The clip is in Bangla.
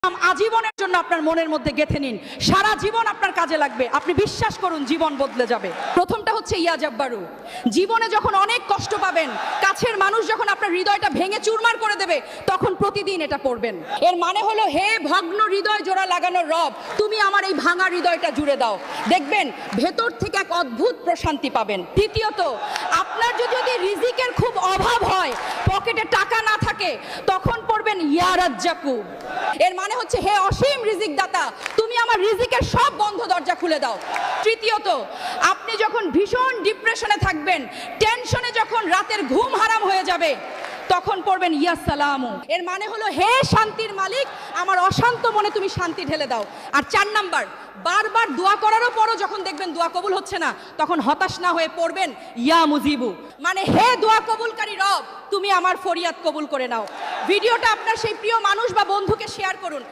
আজীবনের জন্য আপনার মনের মধ্যে গেঁথে নিন, সারা জীবন আপনার কাজে লাগবে, আপনি বিশ্বাস করুন জীবন বদলে যাবে। প্রথমটা হচ্ছে ইয়া জব্বারু। জীবনে যখন অনেক কষ্ট পাবেন, কাছের মানুষ যখন আপনার হৃদয়টা ভেঙে চুরমার করে দেবে, তখন প্রতিদিন এটা পড়বেন। এর মানে হলো, হে ভগ্ন হৃদয় জোড়া লাগানোর রব, তুমি আমার এই ভাঙা হৃদয়টা জুড়ে দাও। দেখবেন ভেতর থেকে এক অদ্ভুত প্রশান্তি পাবেন। দ্বিতীয়ত, আপনার যদি রিজিকের খুব অভাব হয়, পকেটে টাকা না থাকে, তখন পড়বেন ইয়া রাজ্জাকু। এর মানে হচ্ছে, হে অসীম রিজিক দাতা, তুমি আমার রিজিকের সব বন্ধ দরজা খুলে দাও। তৃতীয়ত, আপনি যখন ভীষণ ডিপ্রেশনে থাকবেন, টেনশনে যখন রাতের ঘুম হারাম হয়ে যাবে, তখন পড়বেন ইয়া সালামু। এর মানে হলো, হে শান্তির মালিক, আমার অশান্ত মনে তুমি শান্তি ঢেলে দাও। আর 4 নাম্বার, বারবার দোয়া করারও পরও যখন দেখবেন দোয়া কবুল হচ্ছে না, তখন হতাশ না হয়ে পড়বেন ইয়া মুজিবু, মানে হে দোয়া কবুলকারী রব, তুমি আমার ফরিয়াদ কবুল করে নাও। ভিডিওটা আপনার সেই প্রিয় মানুষ বা বন্ধুকে শেয়ার করুন।